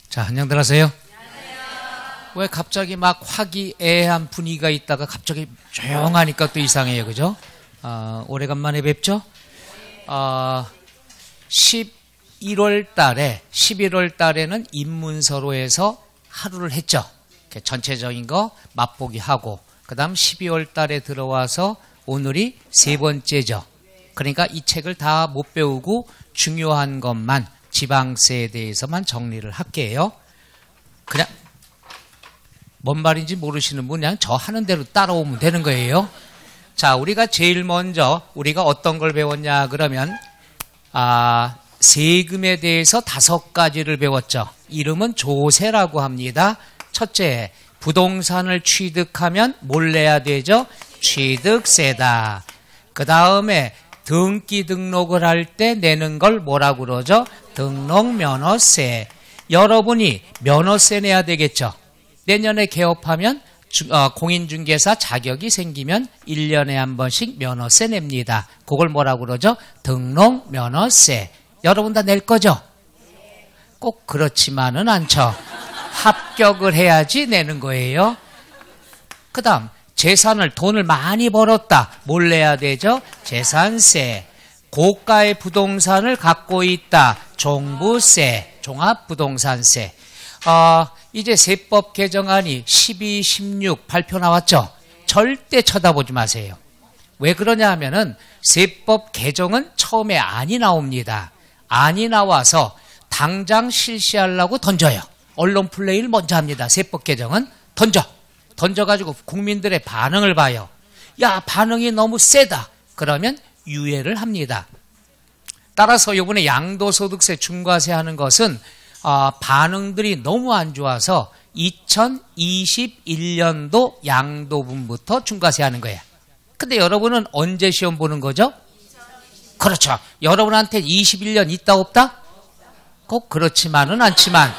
자, 안녕들 하세요. 왜 갑자기 막 화기애애한 분위기가 있다가 갑자기 조용하니까 또 이상해요, 그죠? 오래간만에 뵙죠? 11월 달에는 입문서로에서 하루를 했죠. 전체적인 거 맛보기 하고, 그 다음 12월 달에 들어와서 오늘이 세 번째죠. 그러니까 이 책을 다 못 배우고 중요한 것만, 지방세에 대해서만 정리를 할게요. 그냥 뭔 말인지 모르시는 분 그냥 저 하는 대로 따라오면 되는 거예요. 자, 우리가 제일 먼저 우리가 어떤 걸 배웠냐 그러면 세금에 대해서 5가지를 배웠죠. 이름은 조세라고 합니다. 첫째, 부동산을 취득하면 뭘 내야 되죠? 취득세다. 그 다음에 등기 등록을 할 때 내는 걸 뭐라고 그러죠? 등록면허세. 여러분이 면허세 내야 되겠죠. 내년에 개업하면 공인중개사 자격이 생기면 1년에 한 번씩 면허세 냅니다. 그걸 뭐라고 그러죠? 등록면허세. 여러분 다 낼 거죠? 꼭 그렇지만은 않죠. 합격을 해야지 내는 거예요. 그 다음 돈을 많이 벌었다. 뭘 내야 되죠? 재산세. 고가의 부동산을 갖고 있다. 종부세, 종합부동산세. 이제 세법 개정안이 12, 16 발표 나왔죠? 절대 쳐다보지 마세요. 왜 그러냐 하면은 세법 개정은 처음에 안이 나옵니다. 안이 나와서 당장 실시하려고 던져요. 언론 플레이를 먼저 합니다. 세법 개정은 던져가지고 국민들의 반응을 봐요. 야, 반응이 너무 세다. 그러면 유예를 합니다. 따라서 이번에 양도소득세 중과세 하는 것은 반응들이 너무 안 좋아서 2021년도 양도분부터 중과세 하는 거예요. 근데 여러분은 언제 시험 보는 거죠? 그렇죠. 여러분한테 21년 있다 없다? 꼭 그렇지만은 않지만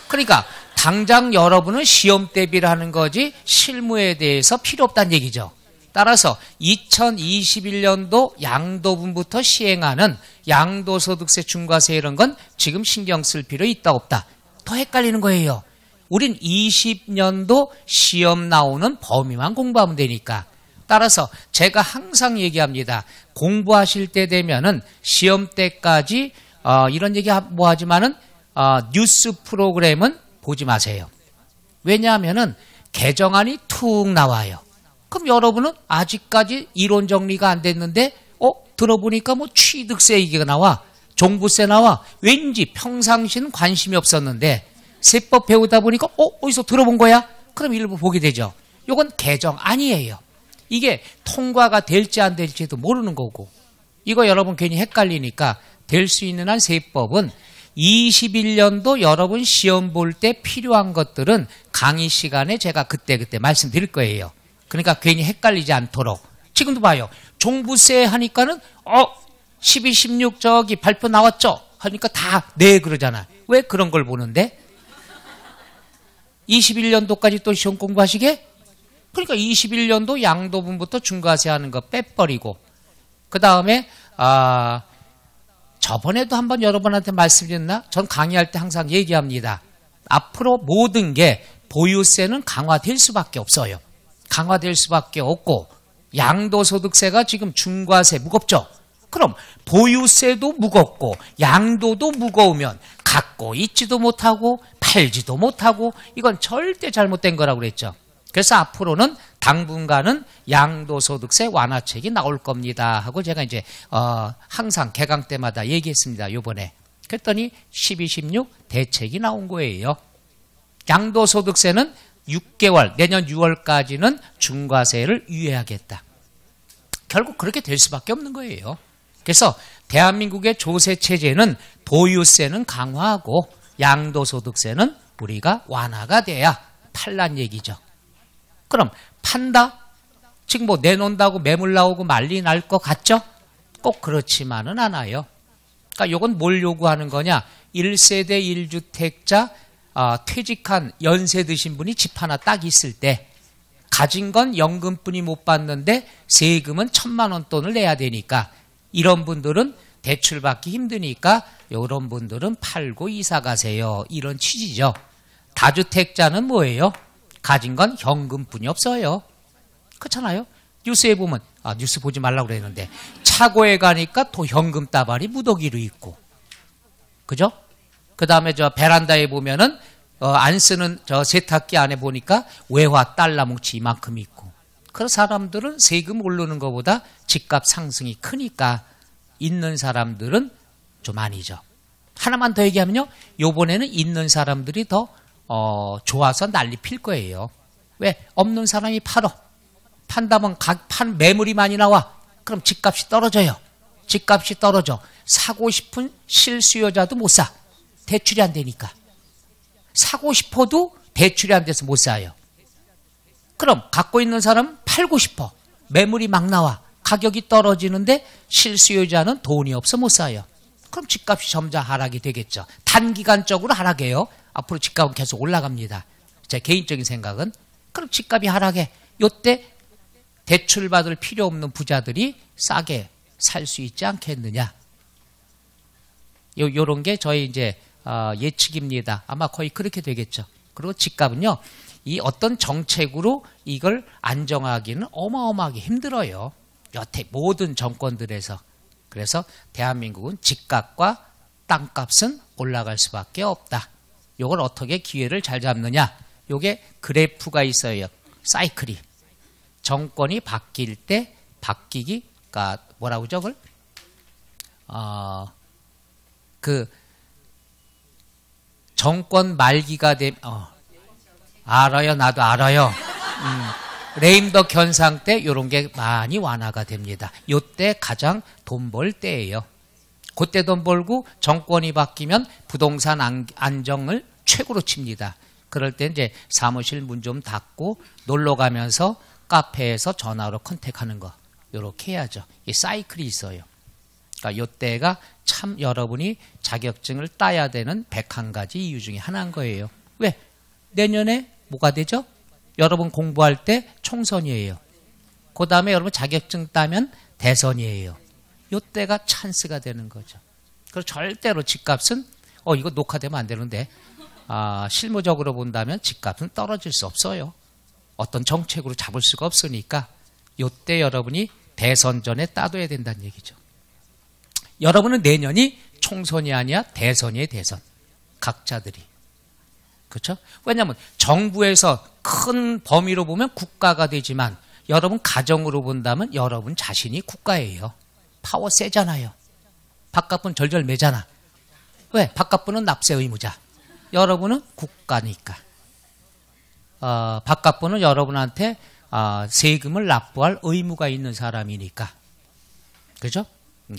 그러니까 당장 여러분은 시험 대비를 하는 거지 실무에 대해서 필요 없다는 얘기죠. 따라서 2021년도 양도분부터 시행하는 양도소득세 중과세 이런 건 지금 신경 쓸 필요 있다 없다. 더 헷갈리는 거예요. 우린 20년도 시험 나오는 범위만 공부하면 되니까. 따라서 제가 항상 얘기합니다. 공부하실 때 되면은 시험 때까지 이런 얘기 뭐 하지만은 뉴스 프로그램은 보지 마세요. 왜냐하면은 개정안이 툭 나와요. 그럼 여러분은 아직까지 이론 정리가 안 됐는데 들어보니까 뭐 취득세 얘기가 나와, 종부세 나와. 왠지 평상시는 관심이 없었는데 세법 배우다 보니까 어디서 들어본 거야? 그럼 일부 보게 되죠. 이건 개정안이에요. 이게 통과가 될지 안 될지도 모르는 거고. 이거 여러분 괜히 헷갈리니까 될 수 있는 한 세법은 21년도 여러분 시험 볼 때 필요한 것들은 강의 시간에 제가 그때 말씀드릴 거예요. 그러니까 괜히 헷갈리지 않도록. 지금도 봐요. 종부세 하니까는 12, 16 저기 발표 나왔죠? 하니까 다 네 그러잖아. 왜 그런 걸 보는데? 21년도까지 또 시험 공부하시게? 그러니까 21년도 양도분부터 중과세 하는 거 빼버리고, 그 다음에 저번에도 한번 여러분한테 말씀드렸나? 전 강의할 때 항상 얘기합니다. 앞으로 모든 게 보유세는 강화될 수밖에 없어요. 강화될 수밖에 없고, 양도소득세가 지금 중과세 무겁죠? 그럼 보유세도 무겁고 양도도 무거우면 갖고 있지도 못하고 팔지도 못하고 이건 절대 잘못된 거라고 그랬죠. 그래서 앞으로는 당분간은 양도소득세 완화책이 나올 겁니다 하고 제가 이제 항상 개강 때마다 얘기했습니다. 요번에. 그랬더니 12, 16 대책이 나온 거예요. 양도소득세는 6개월, 내년 6월까지는 중과세를 유예하겠다. 결국 그렇게 될 수밖에 없는 거예요. 그래서 대한민국의 조세체제는 보유세는 강화하고 양도소득세는 우리가 완화가 돼야 팔란 얘기죠. 그럼 판다? 지금 뭐 내놓는다고 매물 나오고 난리 날 것 같죠? 꼭 그렇지만은 않아요. 그러니까 이건 뭘 요구하는 거냐? 1세대 1주택자 퇴직한 연세 드신 분이 집 하나 딱 있을 때 가진 건 연금뿐이 못 받는데 세금은 1,000만 원 돈을 내야 되니까 이런 분들은 대출받기 힘드니까 이런 분들은 팔고 이사 가세요. 이런 취지죠. 다주택자는 뭐예요? 가진 건 현금뿐이 없어요. 그렇잖아요. 뉴스에 보면 뉴스 보지 말라고 그랬는데 차고에 가니까 또 현금 따발이 무더기로 있고, 그죠? 그 다음에 저 베란다에 보면은 안 쓰는 저 세탁기 안에 보니까 외화 달러 뭉치 이만큼 있고. 그런 사람들은 세금 오르는 것보다 집값 상승이 크니까 있는 사람들은 좀 아니죠. 하나만 더 얘기하면요, 요번에는 있는 사람들이 더 좋아서 난리 필 거예요. 왜? 없는 사람이 팔어. 판다면 판 매물이 많이 나와. 그럼 집값이 떨어져요. 집값이 떨어져. 사고 싶은 실수요자도 못 사. 대출이 안 되니까. 사고 싶어도 대출이 안 돼서 못 사요. 그럼 갖고 있는 사람은 팔고 싶어. 매물이 막 나와. 가격이 떨어지는데 실수요자는 돈이 없어 못 사요. 그럼 집값이 점차 하락이 되겠죠. 단기간적으로 하락해요. 앞으로 집값은 계속 올라갑니다. 제 개인적인 생각은. 그럼 집값이 하락해. 요때 대출 받을 필요 없는 부자들이 싸게 살 수 있지 않겠느냐. 요런 게 저희 이제 예측입니다. 아마 거의 그렇게 되겠죠. 그리고 집값은요, 이 어떤 정책으로 이걸 안정하기는 어마어마하게 힘들어요. 여태 모든 정권들에서. 그래서 대한민국은 집값과 땅값은 올라갈 수밖에 없다. 이걸 어떻게 기회를 잘 잡느냐. 요게 그래프가 있어요. 사이클이. 정권이 바뀔 때 바뀌기가 뭐라고 저걸? 그 정권 말기가 되면 알아요. 나도 알아요. 레임덕 현상 때 이런 게 많이 완화가 됩니다. 요때 가장 돈 벌 때예요. 그때 돈 벌고 정권이 바뀌면 부동산 안정을 최고로 칩니다. 그럴 때 이제 사무실 문 좀 닫고 놀러 가면서 카페에서 전화로 컨택하는 거 이렇게 해야죠. 이 사이클이 있어요. 그러니까 요때가 참 여러분이 자격증을 따야 되는 101가지 이유 중에 하나인 거예요. 왜? 내년에 뭐가 되죠? 여러분 공부할 때 총선이에요. 그 다음에 여러분 자격증 따면 대선이에요. 요때가 찬스가 되는 거죠. 그리고 절대로 집값은 이거 녹화되면 안 되는데 실무적으로 본다면 집값은 떨어질 수 없어요. 어떤 정책으로 잡을 수가 없으니까 요때 여러분이 대선 전에 따둬야 된다는 얘기죠. 여러분은 내년이 총선이 아니야 대선이에요. 대선. 각자들이. 그렇죠? 왜냐하면 정부에서 큰 범위로 보면 국가가 되지만 여러분 가정으로 본다면 여러분 자신이 국가예요. 파워 세잖아요. 바깥분 절절 매잖아. 왜? 바깥분은 납세 의무자. 여러분은 국가니까. 바깥분은 여러분한테 세금을 납부할 의무가 있는 사람이니까. 그죠?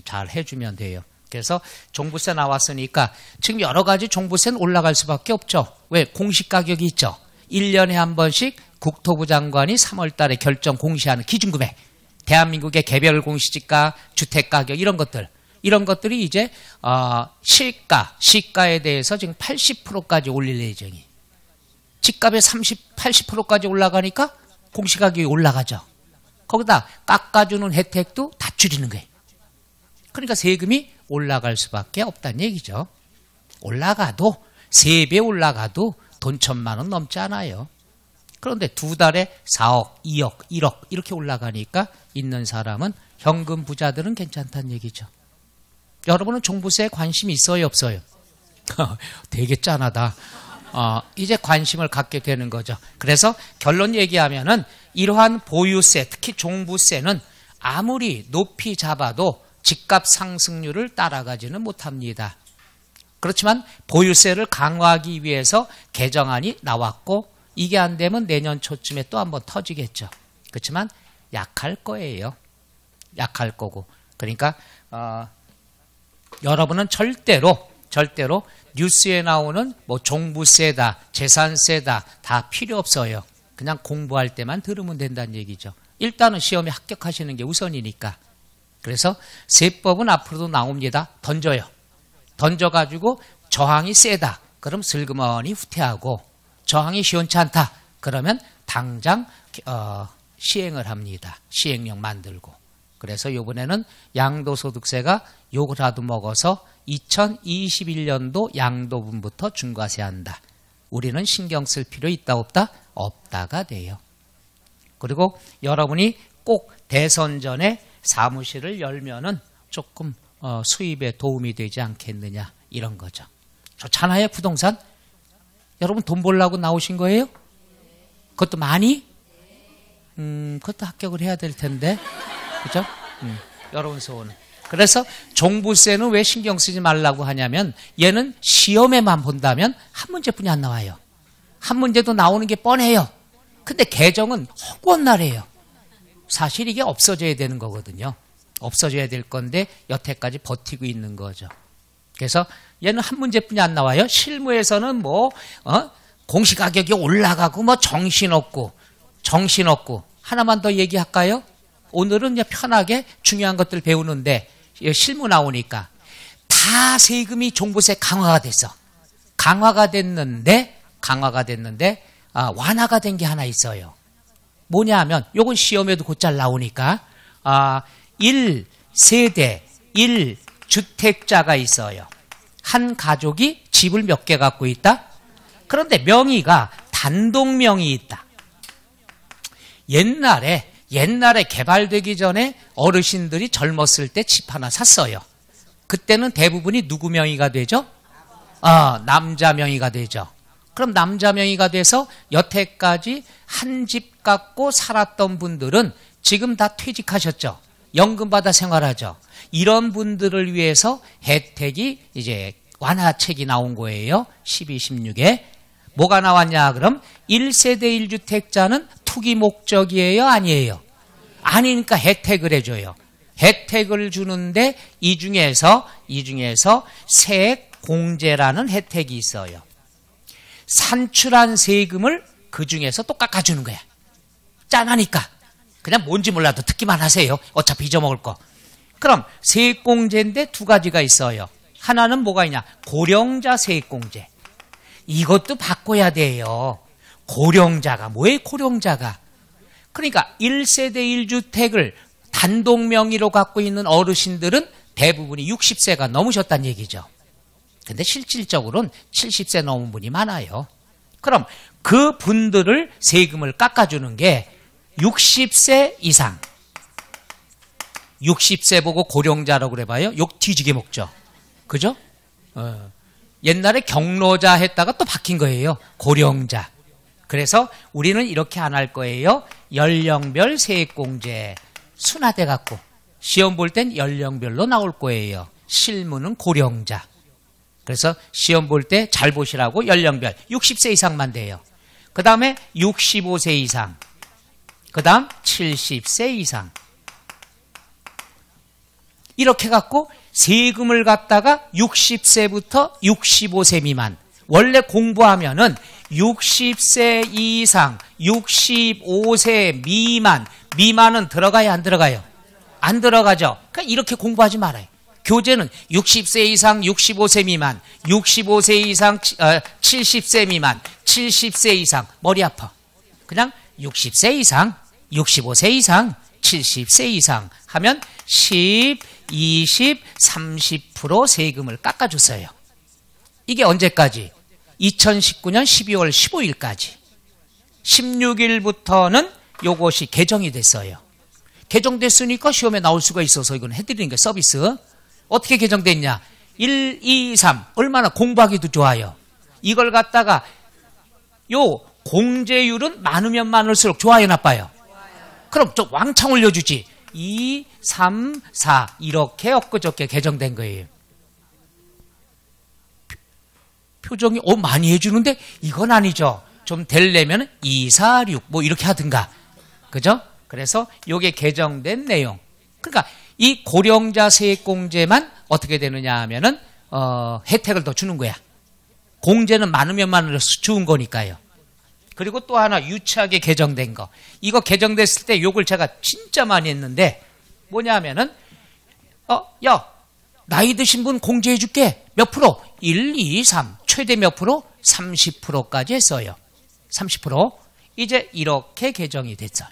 잘 해주면 돼요. 그래서 종부세 나왔으니까 지금 여러 가지 종부세는 올라갈 수밖에 없죠. 왜? 공시가격이 있죠. 1년에 한 번씩 국토부 장관이 3월 달에 결정 공시하는 기준금액. 대한민국의 개별 공시지가, 주택가격 이런 것들이 이제 시가에 대해서 지금 80%까지 올릴 예정이. 집값에 80%까지 올라가니까 공시가격이 올라가죠. 거기다 깎아주는 혜택도 다 줄이는 거예요. 그러니까 세금이 올라갈 수밖에 없다는 얘기죠. 올라가도 3배 올라가도 돈 1,000만 원 넘지 않아요. 그런데 2달에 4억, 2억, 1억 이렇게 올라가니까 있는 사람은 현금 부자들은 괜찮다는 얘기죠. 여러분은 종부세에 관심이 있어요, 없어요? 되게 짠하다. 이제 관심을 갖게 되는 거죠. 그래서 결론 얘기하면은 이러한 보유세, 특히 종부세는 아무리 높이 잡아도 집값 상승률을 따라가지는 못합니다. 그렇지만 보유세를 강화하기 위해서 개정안이 나왔고 이게 안 되면 내년 초쯤에 또 한번 터지겠죠. 그렇지만 약할 거예요. 약할 거고. 그러니까 여러분은 절대로 뉴스에 나오는 뭐 종부세다, 재산세다 다 필요 없어요. 그냥 공부할 때만 들으면 된다는 얘기죠. 일단은 시험에 합격하시는 게 우선이니까. 그래서 세법은 앞으로도 나옵니다. 던져요. 던져가지고 저항이 세다. 그럼 슬그머니 후퇴하고 저항이 시원치 않다. 그러면 당장 시행을 합니다. 시행령 만들고. 그래서 이번에는 양도소득세가 요거라도 먹어서 2021년도 양도분부터 중과세한다. 우리는 신경 쓸 필요 있다 없다? 없다가 돼요. 그리고 여러분이 꼭 대선 전에 사무실을 열면은 조금 수입에 도움이 되지 않겠느냐 이런 거죠. 좋잖아요, 부동산. 여러분 돈 벌려고 나오신 거예요? 그것도 많이? 그것도 합격을 해야 될 텐데, 그죠? 여러분 소원은. 그래서 종부세는 왜 신경 쓰지 말라고 하냐면 얘는 시험에만 본다면 한 문제뿐이 안 나와요. 한 문제도 나오는 게 뻔해요. 근데 개정은 허구한 날이에요. 사실 이게 없어져야 되는 거거든요. 없어져야 될 건데 여태까지 버티고 있는 거죠. 그래서 얘는 한 문제뿐이 안 나와요. 실무에서는 공시가격이 올라가고 정신없고 하나만 더 얘기할까요? 오늘은 그냥 편하게 중요한 것들 배우는데 실무 나오니까 다 세금이 종부세 강화가 됐어. 강화가 됐는데 완화가 된 게 하나 있어요. 뭐냐 하면 요건 시험에도 곧잘 나오니까 1세대 1주택자가 있어요. 한 가족이 집을 몇 개 갖고 있다? 그런데 명의가 단독명의 있다. 옛날에 개발되기 전에 어르신들이 젊었을 때 집 하나 샀어요. 그때는 대부분이 누구 명의가 되죠? 남자 명의가 되죠. 그럼 남자 명의가 돼서 여태까지 한 집 갖고 살았던 분들은 지금 다 퇴직하셨죠. 연금 받아 생활하죠. 이런 분들을 위해서 혜택이 이제 완화책이 나온 거예요. 12, 16에. 뭐가 나왔냐 그럼 1세대 1주택자는 투기 목적이에요? 아니에요? 아니니까 혜택을 해줘요. 혜택을 주는데 이 중에서 세액 공제라는 혜택이 있어요. 산출한 세금을 그 중에서 또 깎아주는 거야. 짠하니까. 그냥 뭔지 몰라도 듣기만 하세요. 어차피 잊어먹을 거. 그럼 세액공제인데 두 가지가 있어요. 하나는 뭐가 있냐? 고령자 세액공제. 이것도 바꿔야 돼요. 고령자가 뭐예요? 고령자가. 그러니까 1세대 1주택을 단독 명의로 갖고 있는 어르신들은 대부분이 60세가 넘으셨다는 얘기죠. 근데 실질적으로는 70세 넘은 분이 많아요. 그럼 그 분들을 세금을 깎아주는 게 60세 이상. 60세 보고 고령자라고 그래봐요. 욕 뒤지게 먹죠. 그죠? 옛날에 경로자 했다가 또 바뀐 거예요. 고령자. 그래서 우리는 이렇게 안 할 거예요. 연령별 세액공제. 순화돼 갖고 시험 볼 땐 연령별로 나올 거예요. 실무는 고령자. 그래서 시험 볼 때 잘 보시라고 연령별 60세 이상만 돼요. 그 다음에 65세 이상. 그 다음 70세 이상. 이렇게 갖고 세금을 갖다가 60세부터 65세 미만. 원래 공부하면은 60세 이상, 65세 미만은 들어가요, 안 들어가요? 안 들어가죠. 그러니까 이렇게 공부하지 말아요. 교재는 60세 이상, 65세 미만, 65세 이상, 70세 미만, 70세 이상. 머리 아파. 그냥 60세 이상, 65세 이상, 70세 이상 하면 10, 20, 30% 세금을 깎아줬어요. 이게 언제까지? 2019년 12월 15일까지. 16일부터는 요것이 개정이 됐어요. 개정됐으니까 시험에 나올 수가 있어서 이건 해드리는 게 서비스. 어떻게 개정됐냐? 1, 2, 3. 얼마나 공부하기도 좋아요. 이걸 갖다가 요 공제율은 많으면 많을수록 좋아요, 나빠요? 그럼 좀 왕창 올려주지. 2, 3, 4 이렇게 엊그저께 개정된 거예요. 표정이 많이 해주는데 이건 아니죠. 좀 되려면 2, 4, 6 뭐 이렇게 하든가. 그죠? 그래서 이게 개정된 내용. 그러니까 이 고령자 세액공제만 어떻게 되느냐 하면은 혜택을 더 주는 거야. 공제는 많으면 많을수록 좋은 거니까요. 그리고 또 하나 유치하게 개정된 거. 이거 개정됐을 때 욕을 제가 진짜 많이 했는데 뭐냐 하면은 야 나이 드신 분 공제해 줄게. 몇 프로? 1, 2, 3. 최대 몇 프로? 30%까지 했어요. 30%. 이제 이렇게 개정이 됐어요.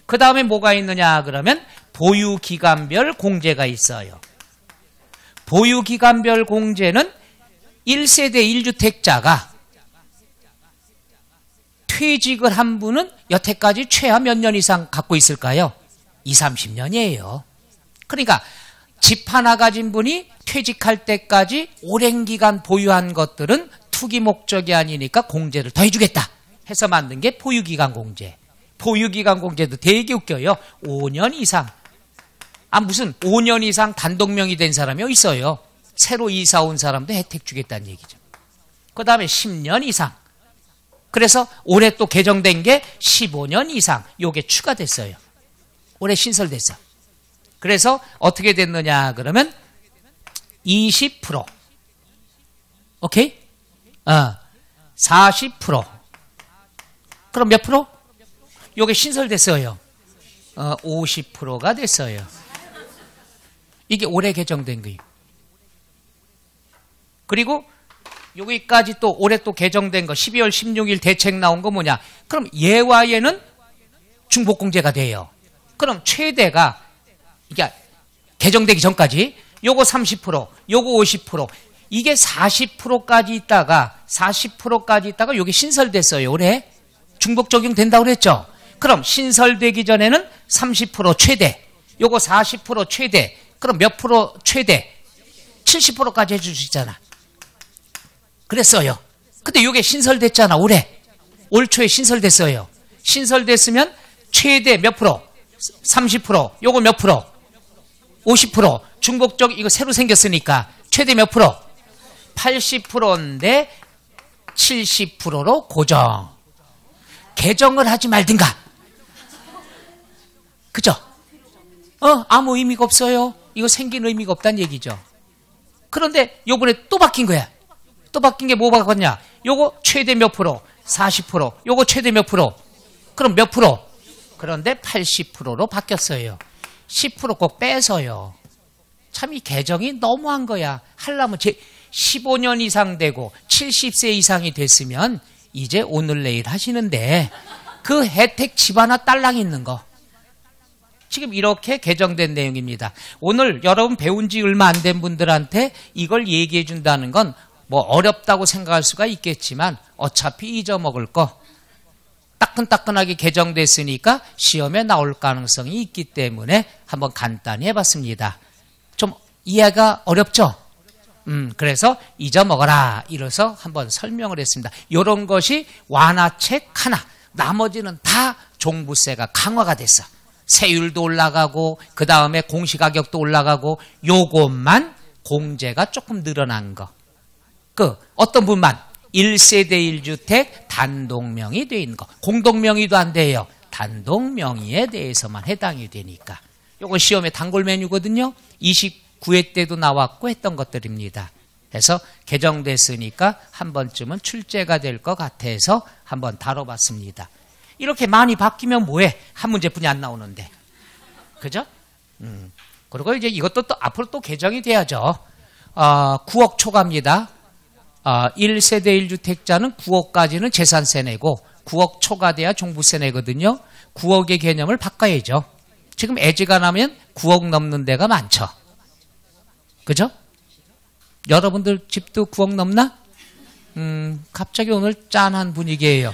그 다음에 뭐가 있느냐 그러면 보유기간별 공제가 있어요. 보유기간별 공제는 1세대 1주택자가 퇴직을 한 분은 여태까지 최하 몇 년 이상 갖고 있을까요? 20, 30년이에요. 그러니까 집 하나 가진 분이 퇴직할 때까지 오랜 기간 보유한 것들은 투기 목적이 아니니까 공제를 더 해주겠다 해서 만든 게 보유기간 공제. 보유기간 공제도 되게 웃겨요. 5년 이상. 무슨 5년 이상 단독명의 된 사람이 있어요. 새로 이사 온 사람도 혜택 주겠다는 얘기죠. 그 다음에 10년 이상. 그래서 올해 또 개정된 게 15년 이상. 요게 추가됐어요. 올해 신설됐어. 그래서 어떻게 됐느냐 그러면 20%. 오케이? 40%. 그럼 몇 프로? 요게 신설됐어요. 50%가 됐어요. 이게 올해 개정된 거예요. 그리고 여기까지 또 올해 또 개정된 거 12월 16일 대책 나온 거 뭐냐? 그럼 예와 예는 중복공제가 돼요. 그럼 최대가 이게 개정되기 전까지 요거 30%, 요거 50%, 이게 40%까지 있다가 40%까지 있다가 요게 신설됐어요. 올해 중복 적용된다고 그랬죠. 그럼 신설되기 전에는 30% 최대, 요거 40% 최대, 그럼 몇 프로 최대? 70%까지 해줄 수 있잖아. 그랬어요. 근데 요게 신설됐잖아. 올해. 올 초에 신설됐어요. 신설됐으면 최대 몇 프로? 30%. 요거 몇 프로? 50%. 중복적 이거 새로 생겼으니까 최대 몇 프로? 80%인데 70%로 고정. 개정을 하지 말든가. 그죠? 아무 의미가 없어요. 이거 생긴 의미가 없다는 얘기죠. 그런데 요번에 또 바뀐 거야. 또 바뀐 게 뭐 바꿨냐? 요거 최대 몇 프로? 40%. 요거 최대 몇 프로? 그럼 몇 프로? 그런데 80%로 바뀌었어요. 10% 꼭 빼서요. 참 이 개정이 너무한 거야. 하려면 15년 이상 되고 70세 이상이 됐으면 이제 오늘 내일 하시는데 그 혜택 집 하나 딸랑 있는 거. 지금 이렇게 개정된 내용입니다. 오늘 여러분 배운 지 얼마 안 된 분들한테 이걸 얘기해 준다는 건 뭐 어렵다고 생각할 수가 있겠지만 어차피 잊어먹을 거 따끈따끈하게 개정됐으니까 시험에 나올 가능성이 있기 때문에 한번 간단히 해봤습니다. 좀 이해가 어렵죠? 그래서 잊어먹어라 이래서 한번 설명을 했습니다. 이런 것이 완화책 하나, 나머지는 다 종부세가 강화가 됐어. 세율도 올라가고 그 다음에 공시가격도 올라가고 요것만 공제가 조금 늘어난 거. 어떤 분만 1세대 1주택 단독명의 돼 있는 거. 공동명의도 안 돼요. 단독명의에 대해서만 해당이 되니까. 요거 시험에 단골 메뉴거든요. 29회 때도 나왔고 했던 것들입니다. 그래서 개정됐으니까 한 번쯤은 출제가 될 것 같아서 한번 다뤄봤습니다. 이렇게 많이 바뀌면 뭐해? 한 문제뿐이 안 나오는데. 그죠? 그리고 이제 이것도 또 앞으로 또 개정이 돼야죠. 9억 초과입니다. 1세대 1주택자는 9억까지는 재산세 내고 9억 초과돼야 종부세 내거든요. 9억의 개념을 바꿔야죠. 지금 애지간하면 9억 넘는 데가 많죠. 그죠? 여러분들 집도 9억 넘나? 갑자기 오늘 짠한 분위기예요.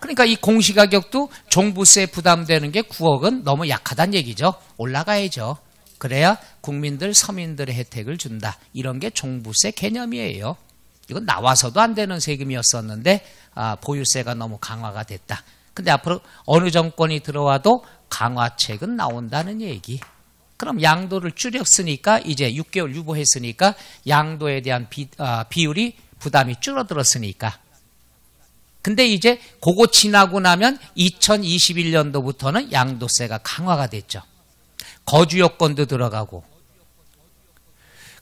그러니까 이 공시가격도 종부세 부담되는 게 9억은 너무 약하다는 얘기죠. 올라가야죠. 그래야 국민들, 서민들의 혜택을 준다. 이런 게 종부세 개념이에요. 이건 나와서도 안 되는 세금이었었는데 보유세가 너무 강화가 됐다. 근데 앞으로 어느 정권이 들어와도 강화책은 나온다는 얘기. 그럼 양도를 줄였으니까 이제 6개월 유보했으니까 양도에 대한 비율이 부담이 줄어들었으니까. 근데 이제 그거 지나고 나면 2021년도부터는 양도세가 강화가 됐죠. 거주 요건도 들어가고.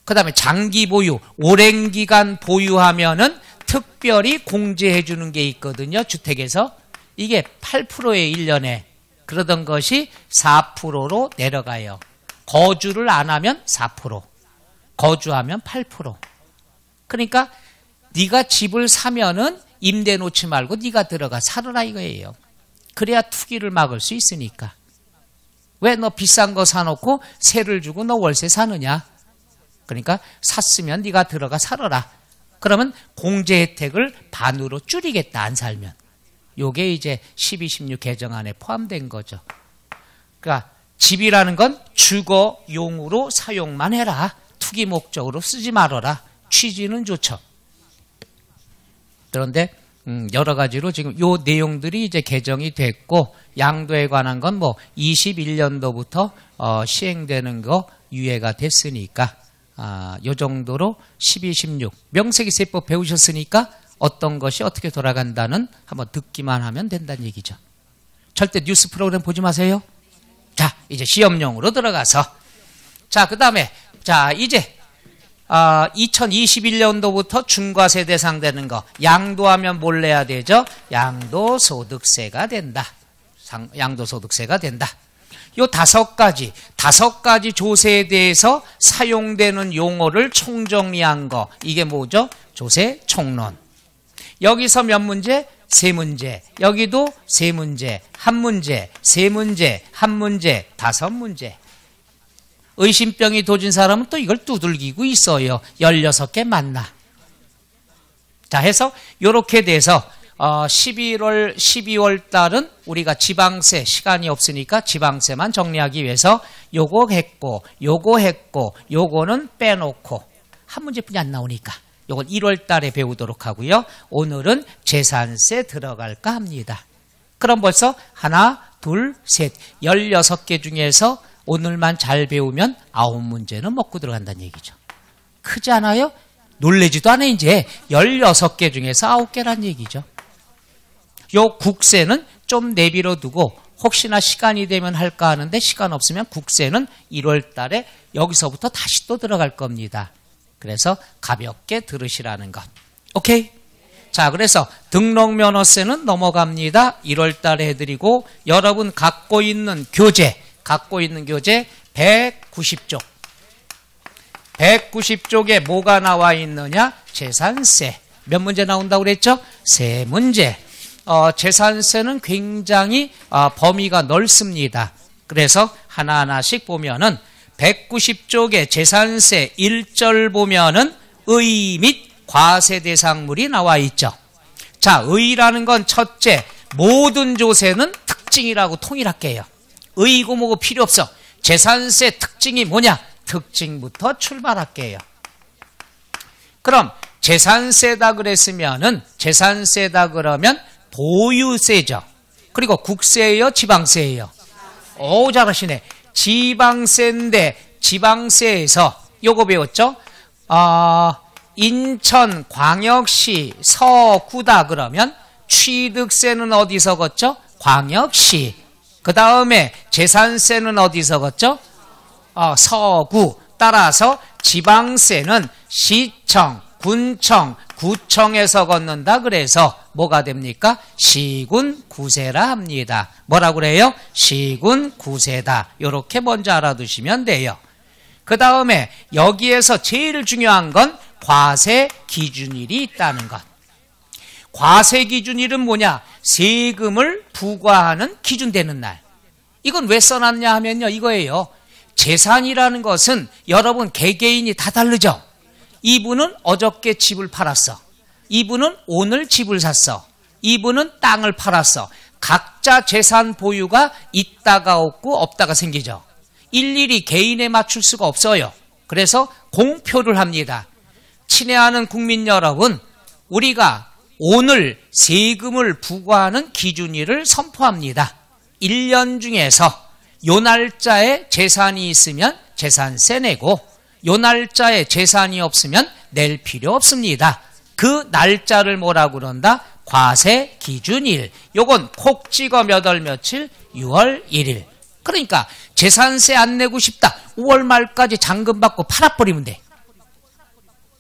그 다음에 장기 보유, 오랜 기간 보유하면은 특별히 공제해 주는 게 있거든요. 주택에서. 이게 8%에 1년에. 그러던 것이 4%로 내려가요. 거주를 안 하면 4%. 거주하면 8%. 그러니까 네가 집을 사면은 임대 놓지 말고 네가 들어가 살아라 이거예요. 그래야 투기를 막을 수 있으니까. 왜 너 비싼 거 사놓고 세를 주고 너 월세 사느냐? 그러니까 샀으면 네가 들어가 살아라. 그러면 공제 혜택을 반으로 줄이겠다, 안 살면. 요게 이제 12, 16 개정안에 포함된 거죠. 그러니까 집이라는 건 주거용으로 사용만 해라. 투기 목적으로 쓰지 말아라. 취지는 좋죠. 그런데 여러 가지로 지금 요 내용들이 이제 개정이 됐고, 양도에 관한 건 뭐 21년도부터 시행되는 거 유예가 됐으니까 요 정도로 12, 16 명세기세법 배우셨으니까 어떤 것이 어떻게 돌아간다는 한번 듣기만 하면 된다는 얘기죠. 절대 뉴스 프로그램 보지 마세요. 자, 이제 시험용으로 들어가서, 자, 그 다음에, 자, 이제 2021년도부터 중과세 대상되는 거, 양도하면 뭘 내야 되죠? 양도소득세가 된다. 양도소득세가 된다. 요 다섯 가지 조세에 대해서 사용되는 용어를 총정리한 거, 이게 뭐죠? 조세 총론. 여기서 몇 문제? 세 문제. 여기도 세 문제, 한 문제, 세 문제, 한 문제, 다섯 문제. 의심병이 도진 사람은 또 이걸 두들기고 있어요. 16개 맞나. 자, 해서 요렇게 돼서 11월, 12월 달은 우리가 지방세, 시간이 없으니까 지방세만 정리하기 위해서 요거 했고, 요거 했고, 요거는 빼놓고, 한 문제뿐이 안 나오니까 요건 1월 달에 배우도록 하고요. 오늘은 재산세 들어갈까 합니다. 그럼 벌써 하나, 둘, 셋, 16개 중에서 오늘만 잘 배우면 9문제는 먹고 들어간다는 얘기죠. 크지 않아요? 놀래지도 않아. 이제 16개 중에서 9개란 얘기죠. 요 국세는 좀 내비로 두고 혹시나 시간이 되면 할까 하는데, 시간 없으면 국세는 1월 달에 여기서부터 다시 또 들어갈 겁니다. 그래서 가볍게 들으시라는 것. 오케이? 자, 그래서 등록면허세는 넘어갑니다. 1월 달에 해드리고, 여러분 갖고 있는 교재 190쪽. 190쪽에 뭐가 나와 있느냐? 재산세. 몇 문제 나온다고 그랬죠? 세 문제. 재산세는 굉장히 범위가 넓습니다. 그래서 하나하나씩 보면은 190쪽에 재산세 1절 보면은 의 및 과세 대상물이 나와 있죠. 자, 의라는 건 첫째, 모든 조세는 특징이라고 통일할게요. 의고 뭐고 필요 없어. 재산세 특징이 뭐냐? 특징부터 출발할게요. 그럼 재산세다 그랬으면은, 재산세다 그러면 보유세죠. 그리고 국세예요, 지방세예요? 오, 잘하시네. 지방세인데, 지방세에서 요거 배웠죠? 인천광역시 서구다 그러면 취득세는 어디서 걷죠? 광역시. 그 다음에 재산세는 어디서 걷죠? 서구. 따라서 지방세는 시청, 군청, 구청에서 걷는다. 그래서 뭐가 됩니까? 시군구세라 합니다. 뭐라고 그래요? 시군구세다. 이렇게 먼저 알아두시면 돼요. 그 다음에 여기에서 제일 중요한 건 과세 기준일이 있다는 것. 과세 기준일은 뭐냐? 세금을 부과하는 기준되는 날. 이건 왜 써놨냐 하면요, 이거예요. 재산이라는 것은 여러분 개개인이 다 다르죠. 이분은 어저께 집을 팔았어. 이분은 오늘 집을 샀어. 이분은 땅을 팔았어. 각자 재산 보유가 있다가 없고 없다가 생기죠. 일일이 개인에 맞출 수가 없어요. 그래서 공표를 합니다. 친애하는 국민 여러분, 우리가 오늘 세금을 부과하는 기준일을 선포합니다. 1년 중에서 요 날짜에 재산이 있으면 재산세 내고, 요 날짜에 재산이 없으면 낼 필요 없습니다. 그 날짜를 뭐라고 그런다? 과세 기준일. 요건 콕 찍어 몇 월 며칠? 6월 1일. 그러니까 재산세 안 내고 싶다. 5월 말까지 잔금 받고 팔아버리면 돼.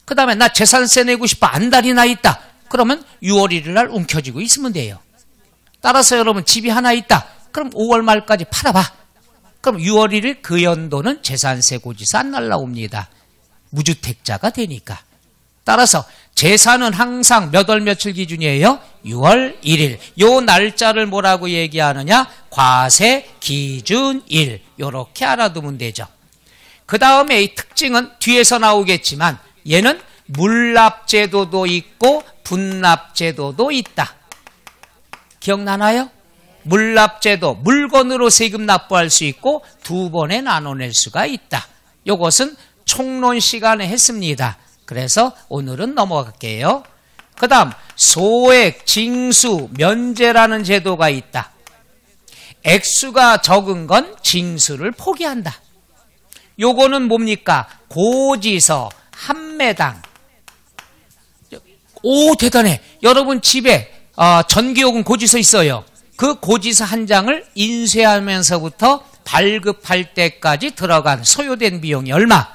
그 다음에 나 재산세 내고 싶어. 안달이 나 있다. 그러면 6월 1일 날 움켜쥐고 있으면 돼요. 따라서 여러분 집이 하나 있다. 그럼 5월 말까지 팔아봐. 그럼 6월 1일 그 연도는 재산세 고지서 안 날라옵니다. 무주택자가 되니까. 따라서 재산은 항상 몇 월 며칠 기준이에요? 6월 1일. 요 날짜를 뭐라고 얘기하느냐? 과세, 기준, 일. 요렇게 알아두면 되죠. 그 다음에 이 특징은 뒤에서 나오겠지만 얘는 물납제도도 있고 분납제도도 있다. 기억나나요? 물납제도, 물건으로 세금 납부할 수 있고 두 번에 나눠낼 수가 있다. 이것은 총론 시간에 했습니다. 그래서 오늘은 넘어갈게요. 그 다음 소액, 징수, 면제라는 제도가 있다. 액수가 적은 건 징수를 포기한다. 요거는 뭡니까? 고지서 한 매당. 오, 대단해. 여러분 집에 전기요금 고지서 있어요. 그 고지서 한 장을 인쇄하면서부터 발급할 때까지 들어간 소요된 비용이 얼마?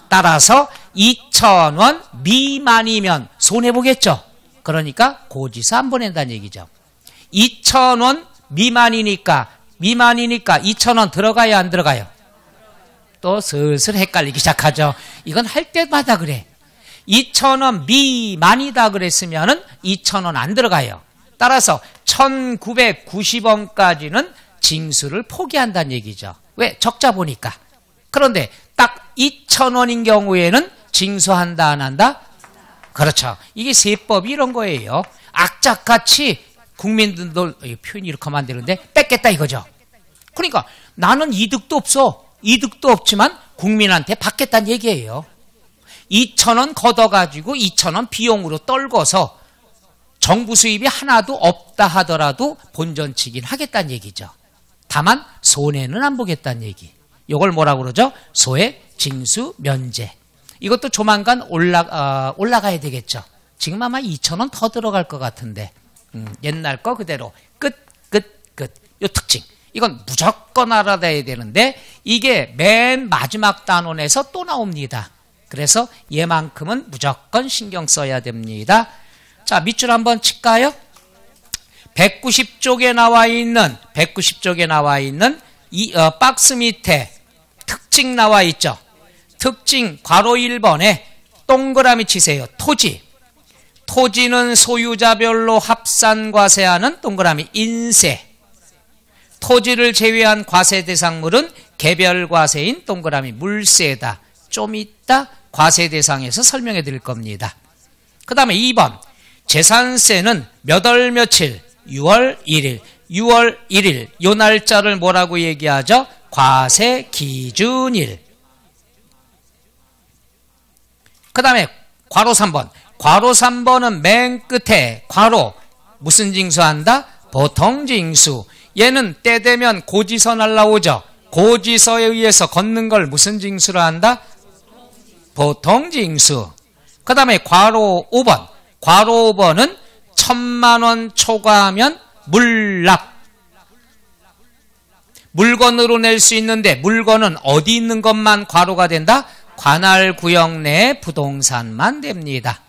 따라서 2,000원 미만이면 손해보겠죠. 그러니까 고지서 안 보낸다는 얘기죠. 2,000원 미만이니까 2,000원 들어가야 안 들어가요? 또 슬슬 헷갈리기 시작하죠. 이건 할 때마다 그래. 2,000원 미만이다 그랬으면은 2,000원 안 들어가요. 따라서 1,990원까지는 징수를 포기한다는 얘기죠. 왜? 적자 보니까. 그런데 딱 2,000원인 경우에는 징수한다 안 한다? 그렇죠. 이게 세법이 이런 거예요. 악착같이 국민들, 표현이 이렇게 하면 안 되는데 뺏겠다 이거죠. 그러니까 나는 이득도 없어. 이득도 없지만 국민한테 받겠다는 얘기예요. 2,000원 걷어가지고 2,000원 비용으로 떨궈서 정부 수입이 하나도 없다 하더라도 본전치긴 하겠다는 얘기죠. 다만 손해는 안 보겠다는 얘기. 이걸 뭐라고 그러죠? 소액, 징수, 면제. 이것도 조만간 올라가야 되겠죠. 지금 아마 2,000원 더 들어갈 것 같은데 옛날 거 그대로 끝. 요 특징. 이건 무조건 알아둬야 되는데 이게 맨 마지막 단원에서 또 나옵니다. 그래서 얘만큼은 무조건 신경 써야 됩니다. 자, 밑줄 한번 칠까요? 190쪽에 나와 있는 이 박스 밑에 특징 나와 있죠. 특징 괄호 1번에 동그라미 치세요. 토지. 토지는 소유자별로 합산과세하는 동그라미 인세. 토지를 제외한 과세 대상물은 개별과세인 동그라미 물세다. 좀 이따 과세 대상에서 설명해 드릴 겁니다. 그 다음에 2번 재산세는 몇 월 며칠? 6월 1일. 6월 1일 요 날짜를 뭐라고 얘기하죠? 과세 기준일. 그 다음에 괄호 3번. 괄호 3번은 맨 끝에 괄호 무슨 징수한다? 보통징수. 얘는 때 되면 고지서 날라오죠. 고지서에 의해서 걷는 걸 무슨 징수로 한다? 보통징수. 그 다음에 괄호 5번. 괄호 5번은 1,000만 원 초과하면 물납. 물건으로 낼 수 있는데 물건은 어디 있는 것만 괄호가 된다? 관할구역 내 부동산만 됩니다.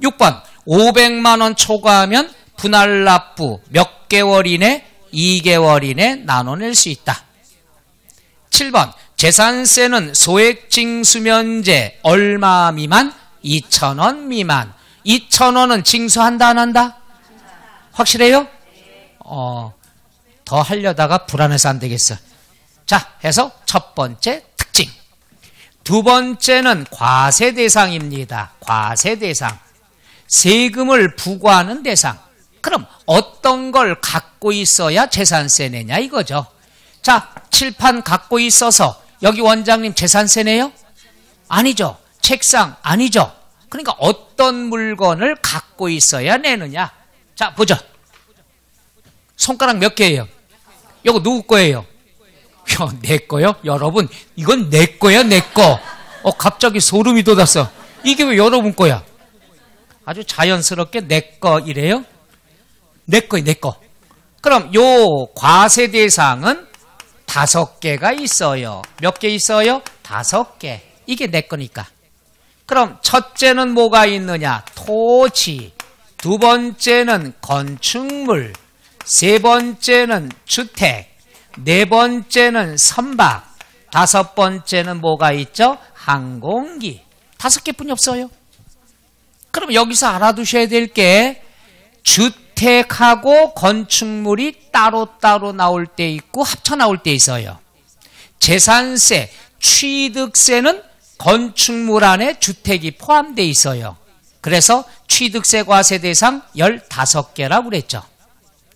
6번 500만 원 초과하면 분할납부 몇 개월 이내? 2개월 이내 나눠낼 수 있다. 7번 재산세는 소액징수면제 얼마 미만? 2,000원 미만. 2,000원은 징수한다 안 한다? 확실해요? 더 하려다가 불안해서 안 되겠어. 자, 해서 첫 번째 특징. 두 번째는 과세 대상입니다. 과세 대상. 세금을 부과하는 대상. 그럼 어떤 걸 갖고 있어야 재산세 내냐 이거죠. 자, 칠판 갖고 있어서 여기 원장님 재산세 내요? 아니죠. 책상 아니죠. 그러니까 어떤 물건을 갖고 있어야 내느냐. 자, 보자. 손가락 몇 개예요? 이거 누구 거예요? 내 거요? 여러분, 이건 내 거야, 내 거. 갑자기 소름이 돋았어. 이게 왜 여러분 거야? 아주 자연스럽게 내 거 이래요? 내 거, 내 거. 그럼 요 과세 대상은 5개가 있어요. 몇 개 있어요? 5개. 이게 내 거니까. 그럼 첫째는 뭐가 있느냐? 토지. 두 번째는 건축물. 세 번째는 주택. 네 번째는 선박. 다섯 번째는 뭐가 있죠? 항공기. 5개뿐이 없어요. 그럼 여기서 알아두셔야 될 게 주택 주택하고 건축물이 따로따로 나올 때 있고 합쳐 나올 때 있어요. 재산세, 취득세는 건축물 안에 주택이 포함되어 있어요. 그래서 취득세 과세 대상 15개라고 그랬죠.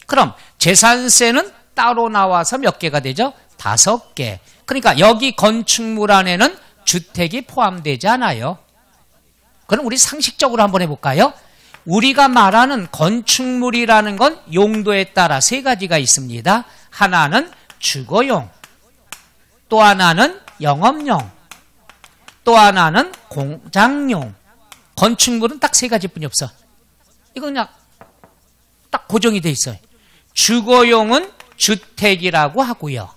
그럼 재산세는 따로 나와서 몇 개가 되죠? 5개. 그러니까 여기 건축물 안에는 주택이 포함되지 않아요. 그럼 우리 상식적으로 한번 해볼까요? 우리가 말하는 건축물이라는 건 용도에 따라 3가지가 있습니다. 하나는 주거용, 또 하나는 영업용, 또 하나는 공장용. 건축물은 딱 3가지뿐이 없어. 이거 그냥 딱 고정이 돼 있어요. 주거용은 주택이라고 하고요.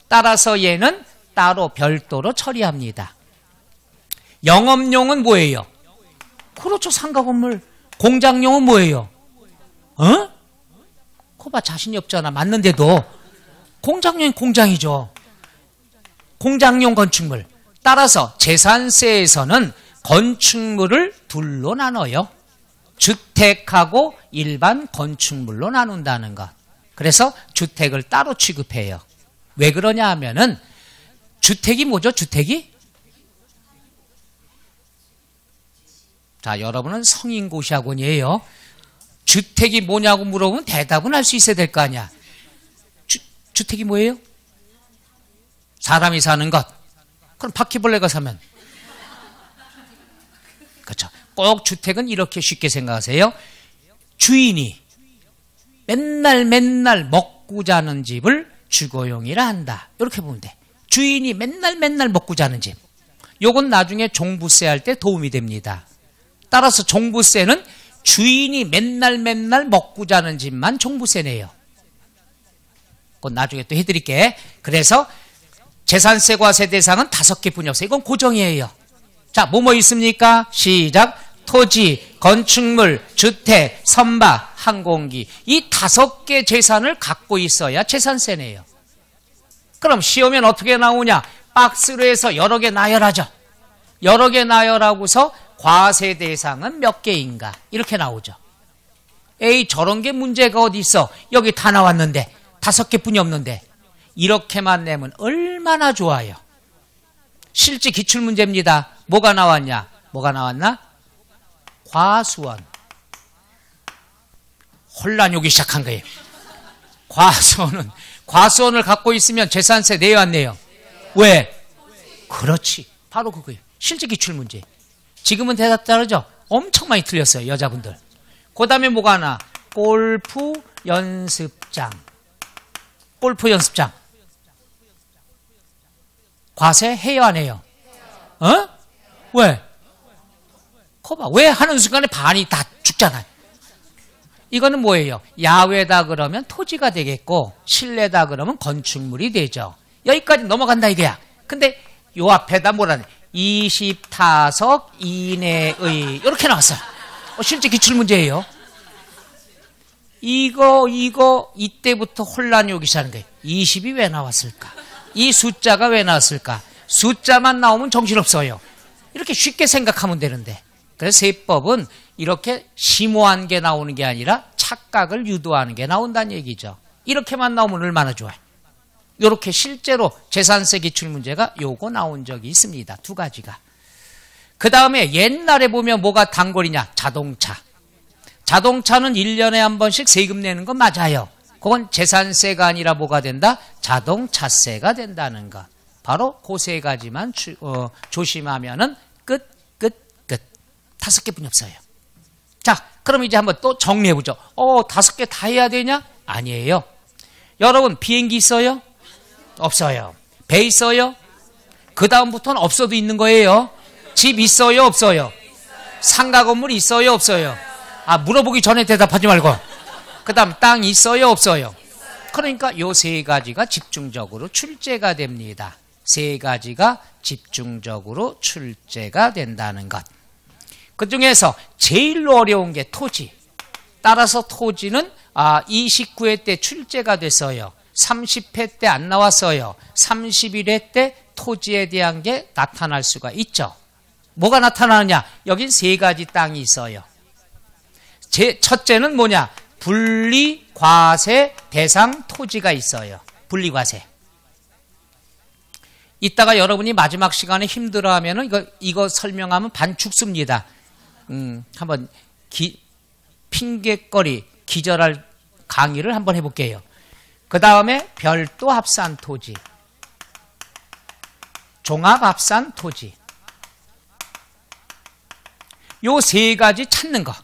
따라서 얘는 따로 별도로 처리합니다. 영업용은 뭐예요? 그렇죠, 상가 건물. 공장용은 뭐예요? 거봐, 자신이 없잖아. 맞는데도. 공장용은 공장이죠. 공장용 건축물. 따라서 재산세에서는 건축물을 둘로 나눠요. 주택하고 일반 건축물로 나눈다는 것. 그래서 주택을 따로 취급해요. 왜 그러냐 하면은 주택이 뭐죠? 주택이? 자, 여러분은 성인고시학원이에요. 주택이 뭐냐고 물어보면 대답은 할 수 있어야 될 거 아니야. 주택이 뭐예요? 사람이 사는 것. 그럼 바퀴벌레가 사면? 그렇죠. 꼭 주택은 이렇게 쉽게 생각하세요. 주인이 맨날 먹고 자는 집을 주거용이라 한다. 이렇게 보면 돼. 주인이 맨날 먹고 자는 집. 요건 나중에 종부세 할 때 도움이 됩니다. 따라서 종부세는 주인이 맨날 먹고 자는 집만 종부세 내요. 그건 나중에 또 해드릴게. 그래서 재산세 과세 대상은 5개뿐이 없어요. 이건 고정이에요. 자, 뭐뭐 있습니까? 시작. 토지, 건축물, 주택, 선박, 항공기. 이 5개 재산을 갖고 있어야 재산세 내요. 그럼 시험엔 어떻게 나오냐? 박스로 해서 여러 개 나열하죠. 여러 개 나열하고서 과세 대상은 몇 개인가? 이렇게 나오죠. 에이, 저런 게 문제가 어디 있어? 여기 다 나왔는데 5개뿐이 없는데. 이렇게만 내면 얼마나 좋아요. 실제 기출문제입니다. 뭐가 나왔냐? 뭐가 나왔나? 과수원. 혼란이 오기 시작한 거예요. 과수원을 갖고 있으면 재산세 내요, 안 내요? 왜? 그렇지. 바로 그거예요. 실제 기출문제. 지금은 대답 다르죠? 엄청 많이 틀렸어요, 여자분들. 그 다음에 뭐가 하나? 골프 연습장. 골프 연습장. 과세 해요, 안 해요? 왜? 거봐. 왜 하는 순간에 반이 다 죽잖아요. 이거는 뭐예요? 야외다 그러면 토지가 되겠고 실내다 그러면 건축물이 되죠. 여기까지 넘어간다 이거야. 근데 요 앞에다 뭐라네? 20타석 이내의 이렇게 나왔어요. 실제 기출문제예요. 이거 이때부터 혼란이 오기 시작하는 거예요. 20이 왜 나왔을까? 이 숫자가 왜 나왔을까? 숫자만 나오면 정신없어요. 이렇게 쉽게 생각하면 되는데. 그래서 세법은 이렇게 심오한 게 나오는 게 아니라 착각을 유도하는 게 나온다는 얘기죠. 이렇게만 나오면 얼마나 좋아요. 이렇게 실제로 재산세 기출문제가 요거 나온 적이 있습니다. 2가지가. 그 다음에 옛날에 보면 뭐가 단골이냐? 자동차. 자동차는 1년에 한 번씩 세금 내는 건 맞아요. 그건 재산세가 아니라 뭐가 된다? 자동차세가 된다는 것. 바로 그 3가지만 조심하면은 끝. 5개뿐이 없어요. 자, 그럼 이제 한번 또 정리해보죠. 5개 다 해야 되냐? 아니에요. 여러분, 비행기 있어요? 없어요. 배 있어요? 그 다음부터는 없어도 있는 거예요. 집 있어요? 없어요? 상가 건물 있어요? 없어요? 물어보기 전에 대답하지 말고. 그 다음 땅 있어요? 없어요? 그러니까 요 3가지가 집중적으로 출제가 됩니다. 3가지가 집중적으로 출제가 된다는 것. 그 중에서 제일 어려운 게 토지. 따라서 토지는 29회 때 출제가 됐어요. 30회 때 안 나왔어요. 31회 때 토지에 대한 게 나타날 수가 있죠. 뭐가 나타나느냐? 여긴 3가지 땅이 있어요. 첫째는 뭐냐? 분리 과세 대상 토지가 있어요. 분리 과세. 이따가 여러분이 마지막 시간에 힘들어하면은 이거 설명하면 반 죽습니다. 한번 핑계거리 기절할 강의를 한번 해볼게요. 그 다음에 별도 합산 토지, 종합 합산 토지, 요 세 가지 찾는 거.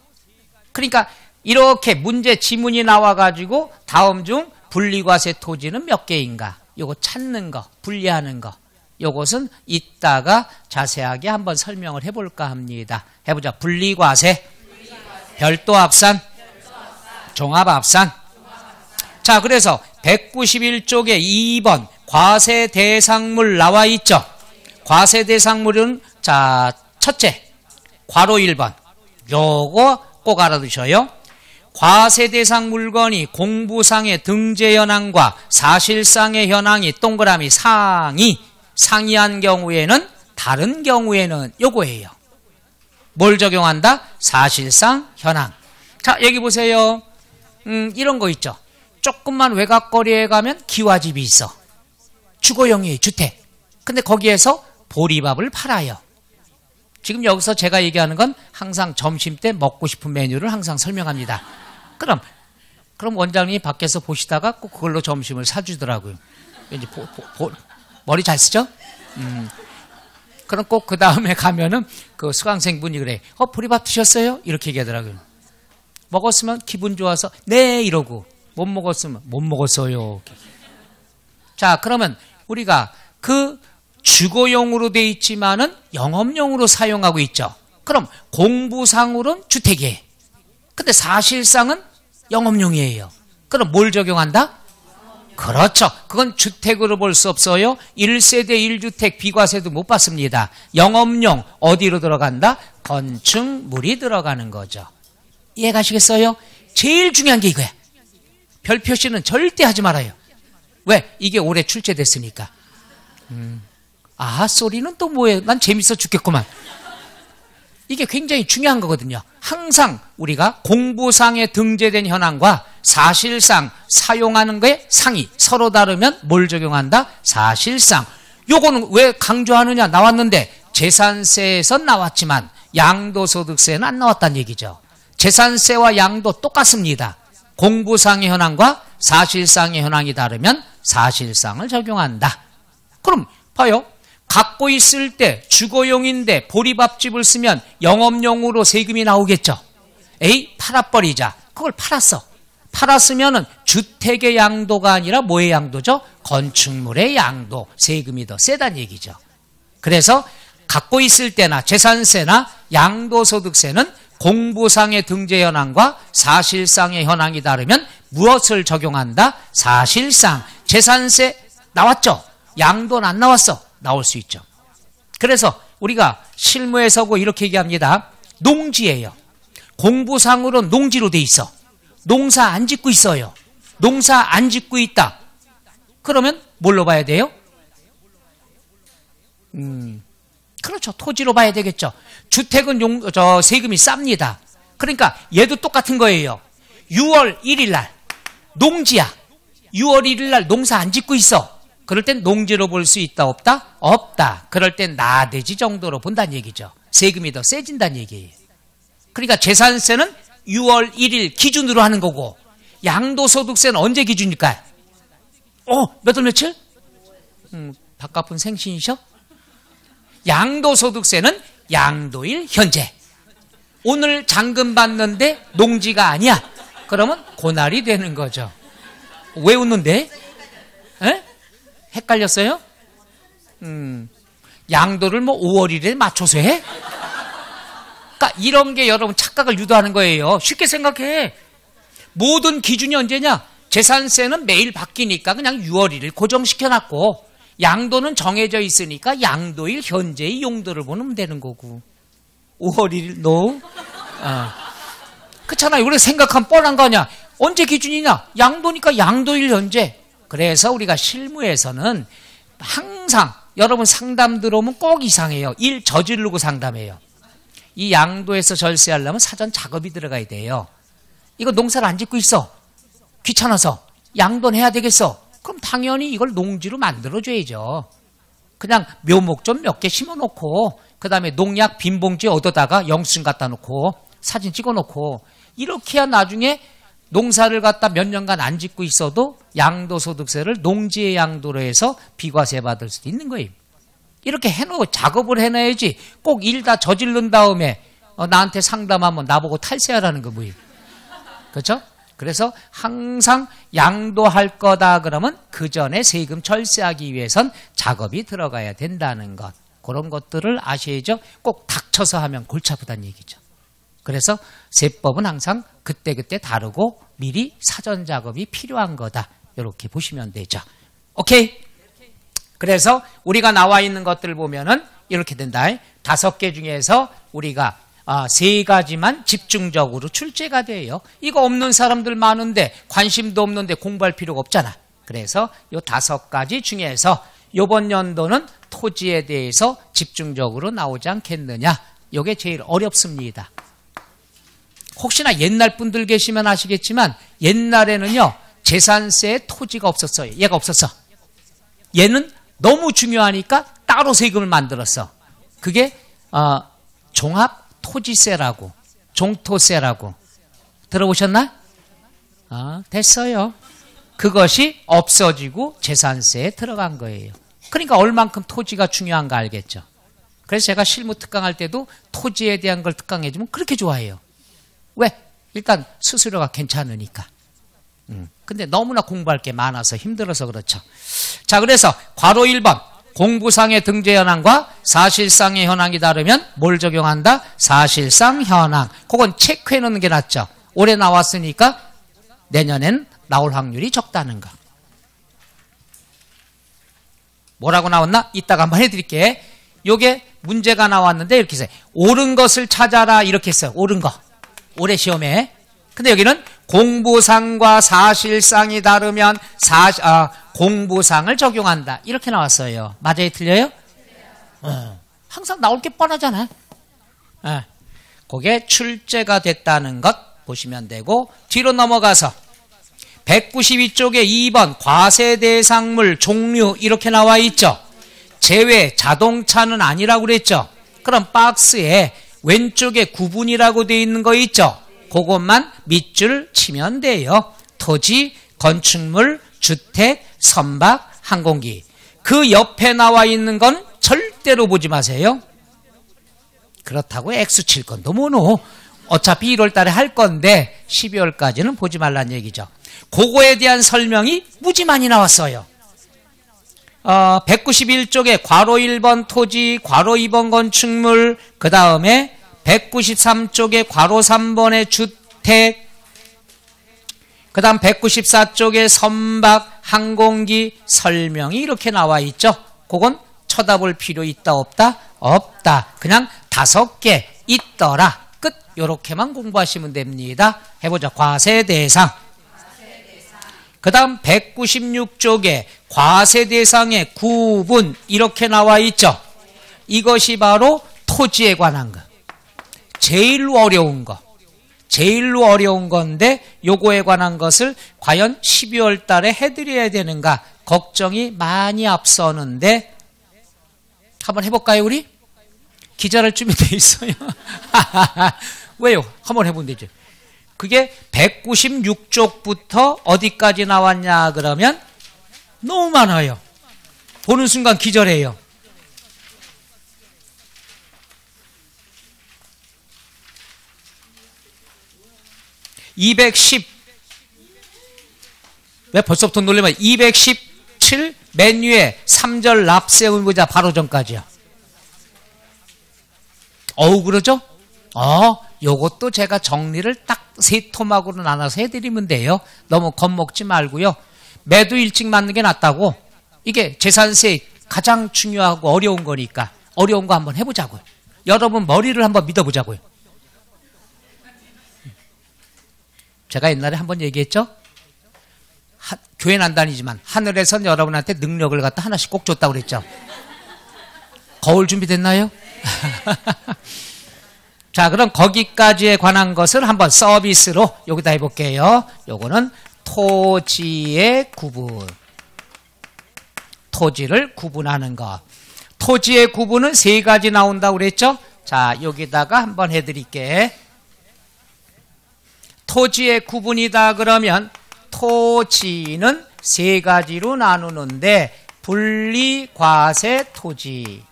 그러니까 이렇게 문제 지문이 나와가지고 다음 중 분리과세 토지는 몇 개인가? 요거 찾는 거, 분리하는 거. 요것은 이따가 자세하게 한번 설명을 해볼까 합니다. 해보자. 분리과세, 별도 합산, 종합 합산. 자, 그래서 191쪽에 2번 과세 대상물 나와 있죠. 과세 대상물은 자, 첫째 괄호 1번. 요거 꼭 알아두셔요. 과세 대상 물건이 공부상의 등재 현황과 사실상의 현황이 동그라미 상이한 경우에는, 다른 경우에는 요거예요. 뭘 적용한다? 사실상 현황. 자, 여기 보세요. 이런 거 있죠. 조금만 외곽거리에 가면 기와집이 있어. 주거용이에요, 주택. 근데 거기에서 보리밥을 팔아요. 지금 여기서 제가 얘기하는 건 항상 점심 때 먹고 싶은 메뉴를 항상 설명합니다. 그럼 원장님이 밖에서 보시다가 꼭 그걸로 점심을 사주더라고요. 왠지 머리 잘 쓰죠? 그럼 꼭 그 다음에 가면은 그 수강생분이 그래. 보리밥 드셨어요? 이렇게 얘기하더라고요. 먹었으면 기분 좋아서 네 이러고, 못 먹었으면 못 먹었어요. 자, 그러면 우리가 그 주거용으로 돼 있지만은 영업용으로 사용하고 있죠. 그럼 공부상으로는 주택이에요. 근데 사실상은 영업용이에요. 그럼 뭘 적용한다? 그렇죠. 그건 주택으로 볼 수 없어요. 1세대 1주택 비과세도 못 받습니다. 영업용 어디로 들어간다? 건축물이 들어가는 거죠. 이해가시겠어요? 제일 중요한 게 이거야. 별 표시는 절대 하지 말아요. 왜? 이게 올해 출제됐으니까. 소리는 또 뭐예요? 난 재밌어 죽겠구만. 이게 굉장히 중요한 거거든요. 항상 우리가 공부상에 등재된 현황과 사실상 사용하는 거에 상이 서로 다르면 뭘 적용한다? 사실상. 요거는 왜 강조하느냐? 나왔는데 재산세에선 나왔지만 양도소득세는 안 나왔다는 얘기죠. 재산세와 양도 똑같습니다. 공부상의 현황과 사실상의 현황이 다르면 사실상을 적용한다. 그럼 봐요. 갖고 있을 때 주거용인데 보리밥집을 쓰면 영업용으로 세금이 나오겠죠. 팔아버리자. 그걸 팔았어. 팔았으면은 주택의 양도가 아니라 뭐의 양도죠? 건축물의 양도. 세금이 더 세다는 얘기죠. 그래서 갖고 있을 때나 재산세나 양도소득세는 공부상의 등재 현황과 사실상의 현황이 다르면 무엇을 적용한다? 사실상. 재산세 나왔죠? 양도는 안 나왔어. 나올 수 있죠. 그래서 우리가 실무에서 이렇게 얘기합니다. 농지예요. 공부상으로 농지로 돼 있어. 농사 안 짓고 있어요. 농사 안 짓고 있다. 그러면 뭘로 봐야 돼요? 그렇죠. 토지로 봐야 되겠죠. 주택은 세금이 쌉니다. 그러니까 얘도 똑같은 거예요. 6월 1일 날 농지야. 6월 1일 날 농사 안 짓고 있어. 그럴 땐 농지로 볼 수 있다 없다? 없다. 그럴 땐 나대지 정도로 본다는 얘기죠. 세금이 더 세진다는 얘기예요. 그러니까 재산세는 6월 1일 기준으로 하는 거고 양도소득세는 언제 기준일까요? 몇 월 며칠? 바깥분 생신이셔? 양도소득세는 양도일 현재. 오늘 잔금 받는데 농지가 아니야. 그러면 고날이 되는 거죠. 왜 웃는데? 에? 헷갈렸어요? 양도를 5월 1일에 맞춰서 해? 그러니까 이런 게 여러분 착각을 유도하는 거예요. 쉽게 생각해. 모든 기준이 언제냐? 재산세는 매일 바뀌니까 그냥 6월 1일 고정시켜놨고 양도는 정해져 있으니까 양도일 현재의 용도를 보면 되는 거고 5월 1일 no? 그렇잖아요. 우리가 생각하면 뻔한 거 아니야. 언제 기준이냐? 양도니까 양도일 현재. 그래서 우리가 실무에서는 항상 여러분 상담 들어오면 꼭 이상해요. 일 저지르고 상담해요. 이 양도에서 절세하려면 사전 작업이 들어가야 돼요. 이거 농사를 안 짓고 있어. 귀찮아서. 양돈 해야 되겠어. 그럼 당연히 이걸 농지로 만들어줘야죠. 그냥 묘목 좀 몇 개 심어놓고 그 다음에 농약 빈 봉지 얻어다가 영수증 갖다 놓고 사진 찍어놓고 이렇게 해야 나중에 농사를 갖다 몇 년간 안 짓고 있어도 양도소득세를 농지의 양도로 해서 비과세 받을 수도 있는 거예요. 이렇게 해놓고 작업을 해놔야지 꼭 일 다 저지른 다음에 나한테 상담하면 나보고 탈세하라는 거 뭐예요. 그렇죠? 그래서 항상 양도할 거다 그러면 그 전에 세금 절세하기 위해선 작업이 들어가야 된다는 것. 그런 것들을 아셔야죠. 꼭 닥쳐서 하면 골치 아프다는 얘기죠. 그래서 세법은 항상 그때그때 다르고 미리 사전 작업이 필요한 거다. 이렇게 보시면 되죠. 오케이? 그래서 우리가 나와 있는 것들을 보면은 이렇게 된다. 5개 중에서 우리가 3가지만 집중적으로 출제가 돼요. 이거 없는 사람들 많은데 관심도 없는데 공부할 필요가 없잖아. 그래서 이 5가지 중에서 이번 연도는 토지에 대해서 집중적으로 나오지 않겠느냐. 이게 제일 어렵습니다. 혹시나 옛날 분들 계시면 아시겠지만 옛날에는요. 재산세에 토지가 없었어요. 얘가 없었어. 얘는 너무 중요하니까 따로 세금을 만들었어. 그게 종합토지세라고 종토세라고 들어보셨나? 됐어요. 그것이 없어지고 재산세에 들어간 거예요. 그러니까 얼만큼 토지가 중요한가 알겠죠. 그래서 제가 실무 특강할 때도 토지에 대한 걸 특강해주면 그렇게 좋아해요. 왜? 일단 수수료가 괜찮으니까. 근데 너무나 공부할 게 많아서 힘들어서 그렇죠. 자, 그래서 괄호 1번 공부상의 등재 현황과 사실상의 현황이 다르면 뭘 적용한다? 사실상 현황. 그건 체크해 놓는 게 낫죠. 올해 나왔으니까 내년엔 나올 확률이 적다는 거. 뭐라고 나왔나? 이따가 한번 해드릴게. 요게 문제가 나왔는데 이렇게 해서 옳은 것을 찾아라 이렇게 했어요. 옳은 거. 올해 시험에. 근데 여기는 공부상과 사실상이 다르면 공부상을 적용한다. 이렇게 나왔어요. 맞아요? 틀려요? 항상 나올 게 뻔하잖아. 그게 출제가 됐다는 것 보시면 되고 뒤로 넘어가서 192쪽에 2번 과세대상물 종류 이렇게 나와 있죠. 제외 자동차는 아니라고 그랬죠. 그럼 박스에 왼쪽에 구분이라고 되어 있는 거 있죠. 그것만 밑줄 치면 돼요. 토지, 건축물, 주택, 선박, 항공기. 그 옆에 나와 있는 건 절대로 보지 마세요. 그렇다고 액수 칠 건도 뭐노. 어차피 1월 달에 할 건데 12월까지는 보지 말란 얘기죠. 그거에 대한 설명이 무지 많이 나왔어요. 191쪽에 괄호 1번 토지, 괄호 2번 건축물, 그 다음에 193쪽에 괄호 3번의 주택, 그 다음 194쪽에 선박, 항공기 설명이 이렇게 나와 있죠. 그건 쳐다볼 필요 있다 없다? 없다. 그냥 5개 있더라. 끝. 요렇게만 공부하시면 됩니다. 해보자. 과세대상. 그 다음 196쪽에 과세대상의 구분 이렇게 나와 있죠. 이것이 바로 토지에 관한 거. 제일로 어려운 거. 제일로 어려운 건데 요거에 관한 것을 과연 12월 달에 해드려야 되는가 걱정이 많이 앞서는데 한번 해볼까요 우리? 기절할 준비되어 있어요. 왜요? 한번 해보면 되죠. 그게 196쪽부터 어디까지 나왔냐 그러면 너무 많아요. 보는 순간 기절해요. 왜 벌써부터 놀리면 217 맨 위에 3절 납세 의무자 바로 전까지요. 그러죠? 요것도 제가 정리를 딱 세 토막으로 나눠서 해드리면 돼요. 너무 겁먹지 말고요. 매도 일찍 맞는 게 낫다고. 이게 재산세 가장 중요하고 어려운 거니까 어려운 거 한번 해보자고요. 여러분 머리를 한번 믿어보자고요. 제가 옛날에 한번 얘기했죠. 교회는 안 다니지만 하늘에선 여러분한테 능력을 갖다 하나씩 꼭 줬다고 그랬죠. 거울 준비됐나요? 자, 그럼 거기까지에 관한 것을 한번 서비스로 여기다 해볼게요. 요거는 토지의 구분. 토지를 구분하는 것. 토지의 구분은 세 가지 나온다고 그랬죠? 자, 여기다가 한번 해드릴게. 토지의 구분이다 그러면 토지는 세 가지로 나누는데 분리과세 토지.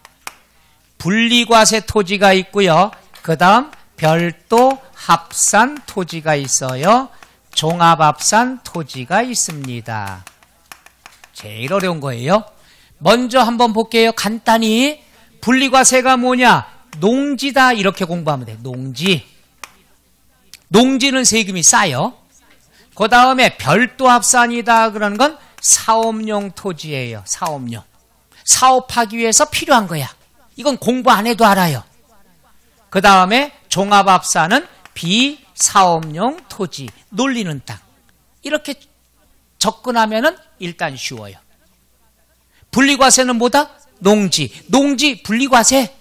분리과세 토지가 있고요. 그 다음 별도 합산 토지가 있어요. 종합합산 토지가 있습니다. 제일 어려운 거예요. 먼저 한번 볼게요. 간단히 분리과세가 뭐냐? 농지다 이렇게 공부하면 돼. 농지. 농지는 세금이 싸요. 그 다음에 별도 합산이다 그러는 건 사업용 토지예요. 사업용. 사업하기 위해서 필요한 거야. 이건 공부 안 해도 알아요. 그 다음에 종합합산은 비사업용 토지, 놀리는 땅. 이렇게 접근하면은 일단 쉬워요. 분리과세는 뭐다? 농지. 농지 분리과세.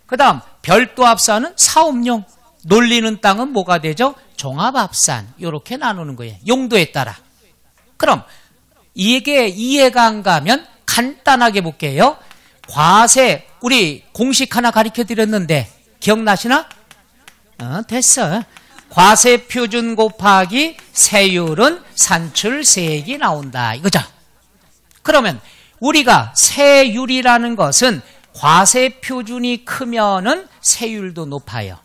그 다음 별도 합산은 사업용. 놀리는 땅은 뭐가 되죠? 종합합산. 이렇게 나누는 거예요. 용도에 따라. 그럼 이게 이해가 안 가면 간단하게 볼게요. 과세, 우리 공식 하나 가르쳐 드렸는데 기억나시나? 됐어. 과세 표준 곱하기 세율은 산출세액이 나온다. 이거죠. 그러면 우리가 세율이라는 것은 과세 표준이 크면은 세율도 높아요.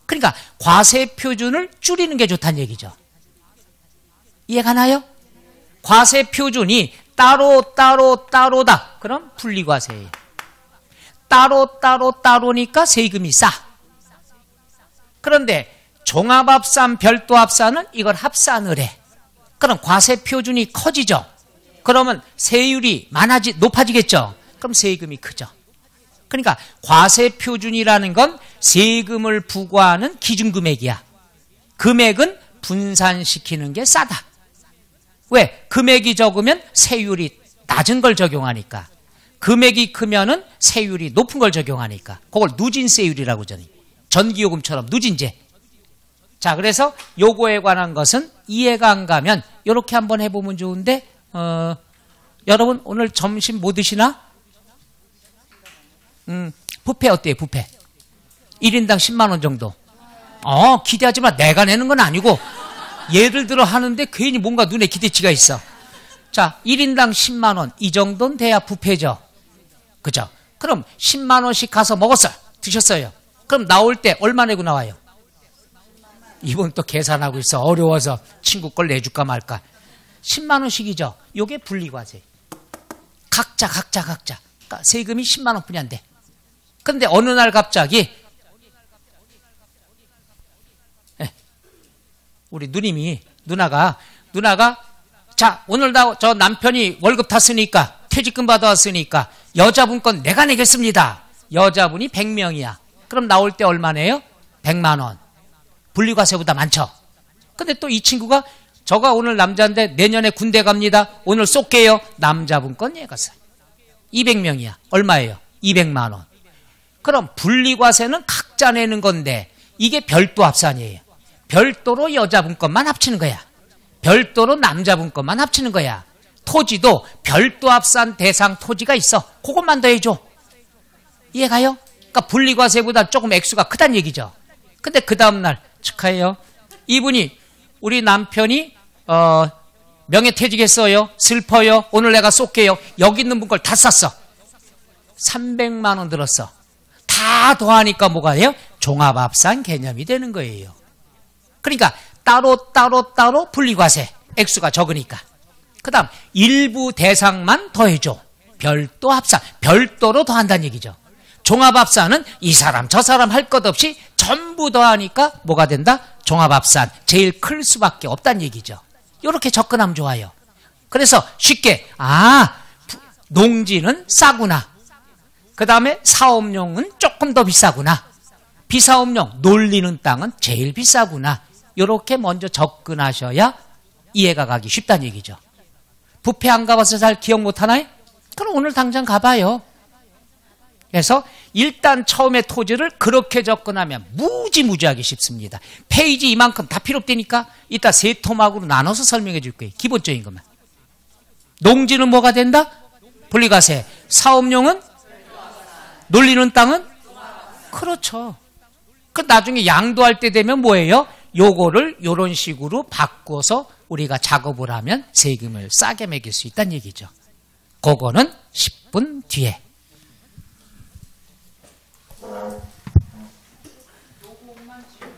그러니까 과세 표준을 줄이는 게 좋다는 얘기죠. 이해가나요? 과세 표준이 따로다. 그럼 분리과세예요. 따로니까 세금이 싸. 그런데 종합합산, 별도합산은 이걸 합산을 해. 그럼 과세 표준이 커지죠. 그러면 세율이 높아지겠죠. 그럼 세금이 크죠. 그러니까 과세 표준이라는 건 세금을 부과하는 기준금액이야. 금액은 분산시키는 게 싸다. 왜? 금액이 적으면 세율이 낮은 걸 적용하니까. 금액이 크면은 세율이 높은 걸 적용하니까. 그걸 누진세율이라고 하잖아요. 전기요금처럼 누진제. 자, 그래서 요거에 관한 것은 이해가 안 가면 이렇게 한번 해보면 좋은데, 여러분 오늘 점심 뭐 드시나? 뷔페 어때요? 뷔페 1인당 10만 원 정도. 기대하지 마. 내가 내는 건 아니고 예를 들어 하는데 괜히 뭔가 눈에 기대치가 있어. 자, 1인당 10만 원 이 정도는 돼야 뷔페죠. 그죠? 그럼 10만 원씩 가서 먹었어요. 드셨어요. 그럼 나올 때 얼마 내고 나와요? 이번 또 계산하고 있어. 어려워서 친구 걸 내줄까 말까. 10만 원씩이죠. 요게 분리과세. 각자. 그러니까 세금이 10만 원뿐이 안 돼. 그런데 어느 날 갑자기 우리 누나가 자, 오늘 저 남편이 월급 탔으니까 퇴직금 받아왔으니까 여자분 건 내가 내겠습니다. 여자분이 100명이야. 그럼 나올 때 얼마 내요? 100만 원. 분리과세보다 많죠. 근데 또 이 친구가 저가 오늘 남자인데 내년에 군대 갑니다. 오늘 쏠게요. 남자분 건 얘가 써요. 200명이야. 얼마예요? 200만 원. 그럼 분리과세는 각자 내는 건데 이게 별도 합산이에요. 별도로 여자분 것만 합치는 거야. 별도로 남자분 것만 합치는 거야. 토지도 별도 합산 대상 토지가 있어. 그것만 더 해줘. 이해가요? 그러니까 분리과세보다 조금 액수가 크다는 얘기죠. 근데 그 다음날 축하해요. 이분이 우리 남편이 명예퇴직했어요. 슬퍼요. 오늘 내가 쏠게요. 여기 있는 분 걸 다 쌌어. 300만 원 들었어. 다 더하니까 뭐가 돼요? 종합합산 개념이 되는 거예요. 그러니까 따로 분리과세. 액수가 적으니까. 그 다음 일부 대상만 더해줘. 별도 합산. 별도로 더한다는 얘기죠. 종합합산은 이 사람 저 사람 할 것 없이 전부 더하니까 뭐가 된다? 종합합산. 제일 클 수밖에 없다는 얘기죠. 이렇게 접근하면 좋아요. 그래서 쉽게 농지는 싸구나. 그 다음에 사업용은 조금 더 비싸구나. 비사업용 놀리는 땅은 제일 비싸구나. 이렇게 먼저 접근하셔야 이해가 가기 쉽다는 얘기죠. 뷔페 안 가봐서 잘 기억 못하나요? 그럼 오늘 당장 가봐요. 그래서 일단 처음에 토지를 그렇게 접근하면 무지무지하게 쉽습니다. 페이지 이만큼 다 필요 없다니까 이따 세 토막으로 나눠서 설명해 줄 거예요. 기본적인 것만. 농지는 뭐가 된다? 분리과세. 사업용은? 놀리는 땅은? 그렇죠. 그 나중에 양도할 때 되면 뭐예요? 요거를 요런 식으로 바꿔서 우리가 작업을 하면 세금을 싸게 매길 수 있다는 얘기죠. 그거는 10분 뒤에. 요것만 지금